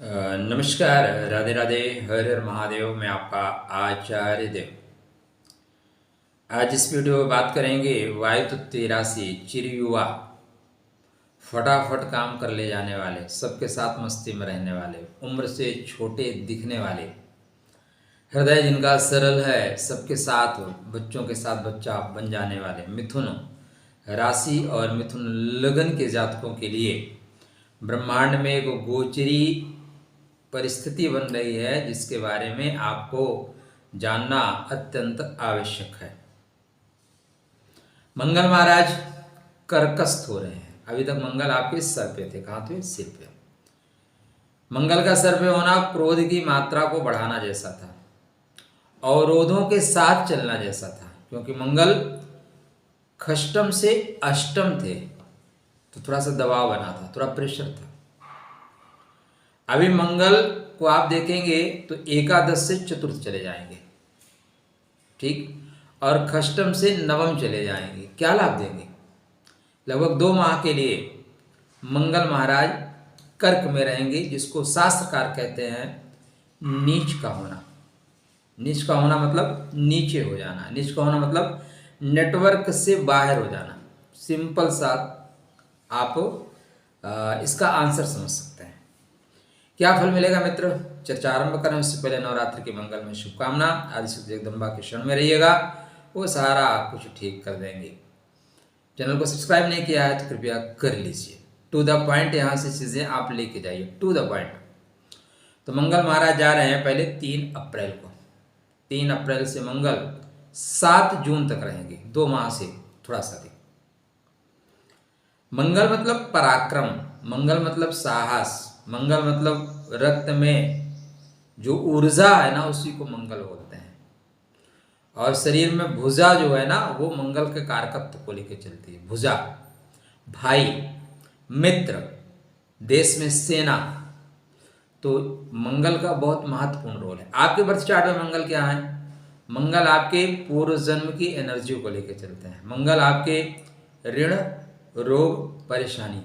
नमस्कार। राधे राधे। हर हर महादेव। मैं आपका आचार्य देव। आज इस वीडियो में बात करेंगे वायुतत्व राशि चिर युवा, फटाफट काम कर ले जाने वाले, सबके साथ मस्ती में रहने वाले, उम्र से छोटे दिखने वाले, हृदय जिनका सरल है, सबके साथ बच्चों के साथ बच्चा बन जाने वाले मिथुन राशि और मिथुन लगन के जातकों के लिए ब्रह्मांड में एक गोचरी परिस्थिति बन रही है जिसके बारे में आपको जानना अत्यंत आवश्यक है। मंगल महाराज कर्कस्थ हो रहे हैं। अभी तक मंगल आपके सर पे थे। कहाँ थे? सिर पे। मंगल का सर पे होना क्रोध की मात्रा को बढ़ाना जैसा था, अवरोधों के साथ चलना जैसा था, क्योंकि मंगल खष्टम से अष्टम थे तो थोड़ा सा दबाव बना था, थोड़ा प्रेशर था। अभी मंगल को आप देखेंगे तो एकादश से चतुर्थ चले जाएंगे, ठीक, और खष्टम से नवम चले जाएंगे। क्या लाभ देंगे? लगभग 2 माह के लिए मंगल महाराज कर्क में रहेंगे, जिसको शास्त्रकार कहते हैं नीच का होना। नीच का होना मतलब नीचे हो जाना। नीच का होना मतलब नेटवर्क से बाहर हो जाना। सिंपल सा आप इसका आंसर समझ सकते हैं। क्या फल मिलेगा मित्र? चर्चा आरंभ करें उससे पहले नवरात्रि के मंगल में शुभकामना। आदिशक्ति जगदम्बा के शरण में रहिएगा, वो सारा कुछ ठीक कर देंगे। चैनल को सब्सक्राइब नहीं किया है तो कृपया कर लीजिए। टू द पॉइंट यहाँ से चीज़ें आप लेके जाइए, टू द पॉइंट। तो मंगल महाराज जा रहे हैं पहले 3 अप्रैल को। 3 अप्रैल से मंगल 7 जून तक रहेंगे, 2 माह से थोड़ा सा अधिक। मंगल मतलब पराक्रम, मंगल मतलब साहस, मंगल मतलब रक्त में जो ऊर्जा है ना, उसी को मंगल बोलते हैं। और शरीर में भुजा जो है ना, वो मंगल के कारकत्व को लेकर चलती है। भुजा, भाई, मित्र, देश में सेना। तो मंगल का बहुत महत्वपूर्ण रोल है। आपके बर्थ चार्ट में मंगल क्या है? मंगल आपके पूर्व जन्म की एनर्जी को लेकर चलते हैं। मंगल आपके ऋण, रोग, परेशानी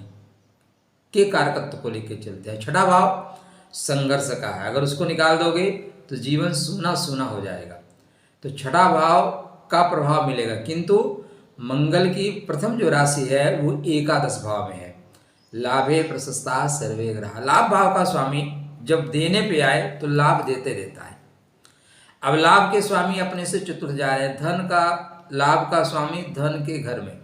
के कारकत्व को लेकर चलते हैं। छठा भाव संघर्ष का है। अगर उसको निकाल दोगे तो जीवन सूना सूना हो जाएगा। तो छठा भाव का प्रभाव मिलेगा, किंतु मंगल की प्रथम जो राशि है वो एकादश भाव में है। लाभे प्रशस्ता सर्वे ग्रह। लाभ भाव का स्वामी जब देने पे आए तो लाभ देते रहता है। अब लाभ के स्वामी अपने से चतुर्थ जा रहे हैं। धन का, लाभ का स्वामी धन के घर में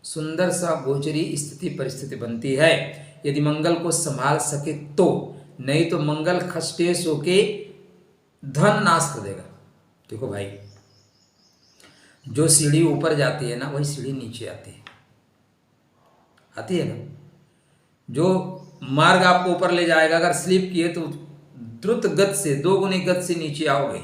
सुंदर सा गोचरी स्थिति परिस्थिति बनती है यदि मंगल को संभाल सके तो। नहीं तो मंगल खष्टेश होके धन नाश कर देगा। देखो भाई, जो सीढ़ी ऊपर जाती है ना, वही सीढ़ी नीचे आती है ना। जो मार्ग आपको ऊपर ले जाएगा, अगर स्लिप किए तो द्रुत गति से, 2 गुनी गति से नीचे आओगे।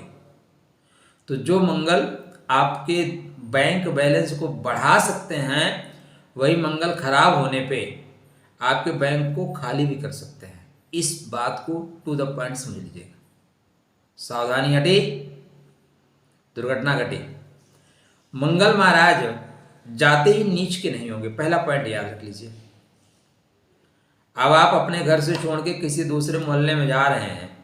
तो जो मंगल आपके बैंक बैलेंस को बढ़ा सकते हैं, वही मंगल खराब होने पे आपके बैंक को खाली भी कर सकते हैं। इस बात को टू द पॉइंट समझ लीजिएगा। सावधानी हटी, दुर्घटना घटी। मंगल महाराज जाते ही नीच के नहीं होंगे, पहला पॉइंट याद रख लीजिए। अब आप अपने घर से छोड़ के किसी दूसरे मोहल्ले में जा रहे हैं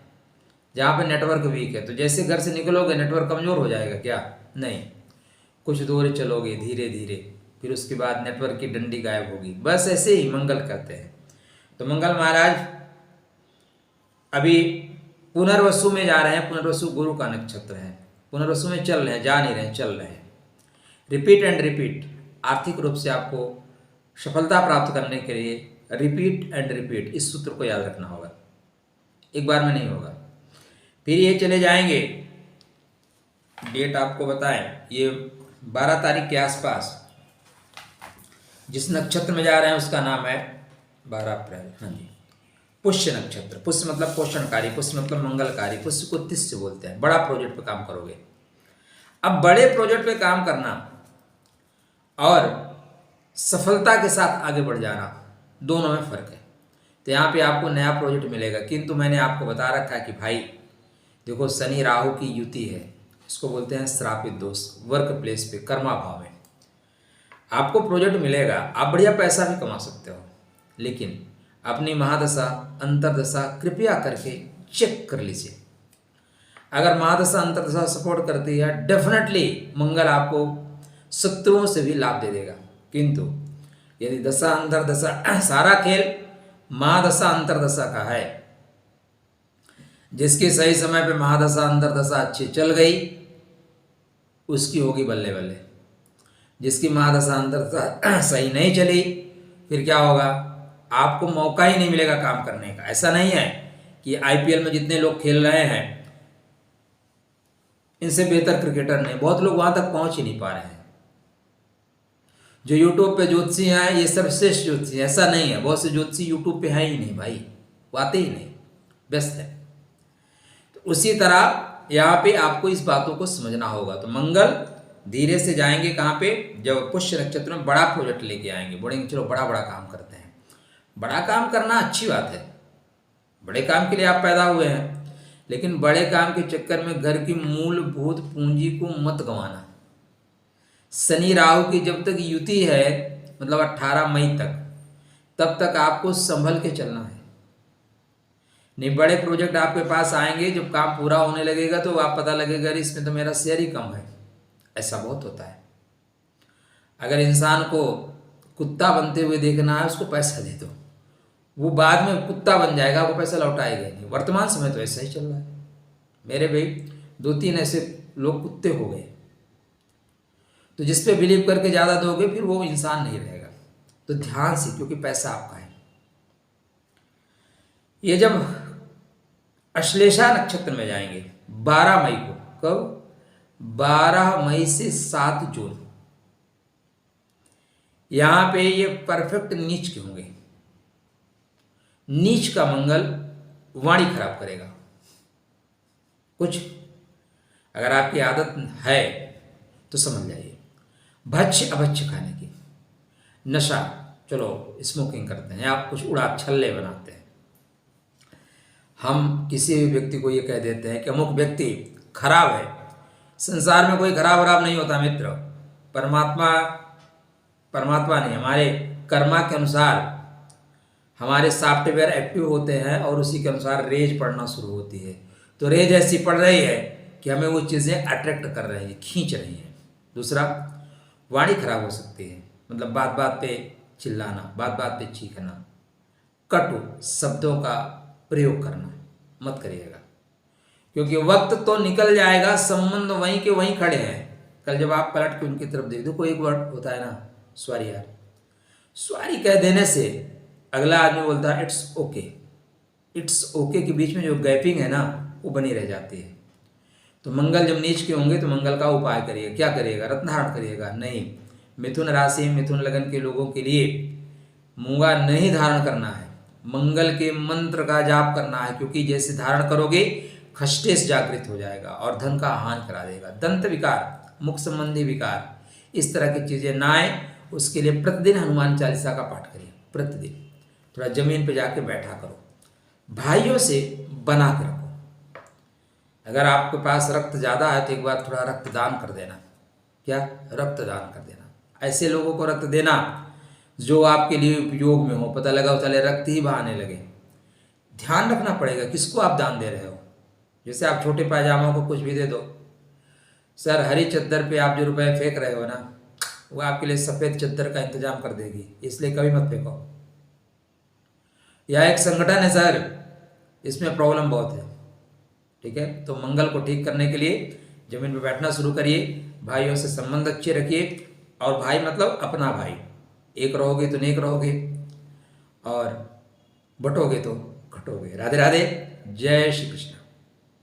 जहाँ पे नेटवर्क वीक है, तो जैसे घर से निकलोगे नेटवर्क कमजोर हो जाएगा क्या? नहीं, कुछ दूर चलोगे धीरे धीरे, फिर उसके बाद नेटवर्क की डंडी गायब होगी। बस ऐसे ही मंगल करते हैं। तो मंगल महाराज अभी पुनर्वसु में जा रहे हैं। पुनर्वसु गुरु का नक्षत्र है। पुनर्वसु में चल रहे हैं, जा नहीं रहे हैं, चल रहे हैं। Repeat and repeat. आर्थिक रूप से आपको सफलता प्राप्त करने के लिए रिपीट एंड रिपीट, इस सूत्र को याद रखना होगा। एक बार में नहीं होगा। फिर ये चले जाएंगे, डेट आपको बताएं, ये 12 तारीख के आसपास। जिस नक्षत्र में जा रहे हैं उसका नाम है 12 अप्रैल, हाँ जी, पुष्य नक्षत्र। पुष्य मतलब पोषणकारी, पुष्य मतलब मंगलकारी। पुष्य को तिष्य बोलते हैं। बड़ा प्रोजेक्ट पे काम करोगे। अब बड़े प्रोजेक्ट पे काम करना और सफलता के साथ आगे बढ़ जाना, दोनों में फर्क है। तो यहाँ पे आपको नया प्रोजेक्ट मिलेगा, किंतु मैंने आपको बता रखा है कि भाई देखो, शनि राहु की युति है, इसको बोलते हैं श्रापित दोष। वर्क प्लेस पे, कर्मा भाव में आपको प्रोजेक्ट मिलेगा। आप बढ़िया पैसा भी कमा सकते हो, लेकिन अपनी महादशा अंतर्दशा कृपया करके चेक कर लीजिए। अगर महादशा अंतर्दशा सपोर्ट करती है, डेफिनेटली मंगल आपको शत्रुओं से भी लाभ दे देगा। किंतु यदि दशा अंतर्दशा, सारा खेल महादशा अंतर्दशा का है। जिसके सही समय पे महादशा अंतर्दशा अच्छी चल गई उसकी होगी बल्ले बल्ले। जिसकी महादशा अंतर्दशा सही नहीं चली, फिर क्या होगा, आपको मौका ही नहीं मिलेगा काम करने का। ऐसा नहीं है कि आईपीएल में जितने लोग खेल रहे हैं इनसे बेहतर क्रिकेटर नहीं, बहुत लोग वहां तक पहुंच ही नहीं पा रहे हैं। जो यूट्यूब पे ज्योतिषी हैं ये सब श्रेष्ठ ज्योतिषी, ऐसा नहीं है। बहुत से ज्योतिषी यूट्यूब पे है ही नहीं भाई, वो आते ही नहीं, व्यस्त है। तो उसी तरह यहाँ पे आपको इस बातों को समझना होगा। तो मंगल धीरे से जाएंगे कहाँ पे, जब पुष्य नक्षत्र में बड़ा प्रोजेक्ट लेके आएंगे, बोलेंगे चलो बड़ा बड़ा काम करते हैं। बड़ा काम करना अच्छी बात है, बड़े काम के लिए आप पैदा हुए हैं, लेकिन बड़े काम के चक्कर में घर की मूलभूत पूंजी को मत गंवाना। शनि राहु की जब तक युति है, मतलब 18 मई तक, तब तक आपको संभल के चलना है। नहीं बड़े प्रोजेक्ट आपके पास आएंगे, जब काम पूरा होने लगेगा तो आप पता लगेगा इसमें तो मेरा शेयर ही कम है। ऐसा बहुत होता है। अगर इंसान को कुत्ता बनते हुए देखना है, उसको पैसा दे दो, वो बाद में कुत्ता बन जाएगा, वो पैसा लौटाएगा नहीं। वर्तमान समय तो ऐसा ही चल रहा है मेरे भाई। 2-3 ऐसे लोग कुत्ते हो गए, तो जिस पे बिलीव करके ज़्यादा दोगे फिर वो इंसान नहीं रहेगा। तो ध्यान से, क्योंकि पैसा आपका है। ये जब अश्लेषा नक्षत्र में जाएंगे 12 मई को, कब, 12 मई से 7 जून, यहां पे ये परफेक्ट नीच के होंगे। नीच का मंगल वाणी खराब करेगा। कुछ अगर आपकी आदत है तो समझ जाइए, भक्ष्य अभक्ष्य खाने की, नशा, चलो स्मोकिंग करते हैं, आप कुछ उड़ा छल्ले बनाते हैं। हम किसी भी व्यक्ति को ये कह देते हैं कि अमुक व्यक्ति खराब है। संसार में कोई खराब वराब नहीं होता मित्र। परमात्मा नहीं, हमारे कर्मा के अनुसार हमारे सॉफ्टवेयर एक्टिव होते हैं और उसी के अनुसार रेज पड़ना शुरू होती है। तो रेज ऐसी पड़ रही है कि हमें वो चीज़ें अट्रैक्ट कर रही हैं, खींच रही हैं। दूसरा, वाणी खराब हो सकती है, मतलब बात बात पे चिल्लाना, बात बात पे चीखना, कटु शब्दों का प्रयोग करना मत करिएगा, क्योंकि वक्त तो निकल जाएगा, संबंध वहीं के वहीं खड़े हैं। कल जब आप पलट के उनकी तरफ देख दो, कोई एक वर्ड होता है ना, सॉरी यार, सॉरी कह देने से अगला आदमी बोलता है इट्स ओके। इट्स ओके के बीच में जो गैपिंग है ना, वो बनी रह जाती है। तो मंगल जब नीच के होंगे तो मंगल का उपाय करिएगा। क्या करिएगा, रत्न धारण करिएगा। नहीं, मिथुन राशि मिथुन लगन के लोगों के लिए मूंगा नहीं धारण करना है, मंगल के मंत्र का जाप करना है, क्योंकि जैसे धारण करोगे खष्टेश जागृत हो जाएगा और धन का हानि करा देगा। दंत विकार, मुख संबंधी विकार, इस तरह की चीजें ना आए, उसके लिए प्रतिदिन हनुमान चालीसा का पाठ करिए। प्रतिदिन थोड़ा जमीन पे जाके बैठा करो, भाइयों से बना के रखो। अगर आपके पास रक्त ज़्यादा है तो एक बार थोड़ा रक्तदान कर देना। क्या, रक्तदान कर देना। ऐसे लोगों को रक्त देना जो आपके लिए उपयोग में हो। पता लगा चले रक्त ही बहाने लगे, ध्यान रखना पड़ेगा किसको आप दान दे रहे हो। जैसे आप छोटे पायजामा को कुछ भी दे दो, सर हरी चद्दर पे आप जो रुपए फेंक रहे हो ना, वो आपके लिए सफ़ेद चद्दर का इंतजाम कर देगी, इसलिए कभी मत फेंको। यह एक संगठन है सर, इसमें प्रॉब्लम बहुत है, ठीक है। तो मंगल को ठीक करने के लिए जमीन पर बैठना शुरू करिए, भाइयों से संबंध अच्छे रखिए। और भाई मतलब अपना भाई, एक रहोगे तो नेक रहोगे और बटोगे तो घटोगे। राधे राधे, जय श्री कृष्ण।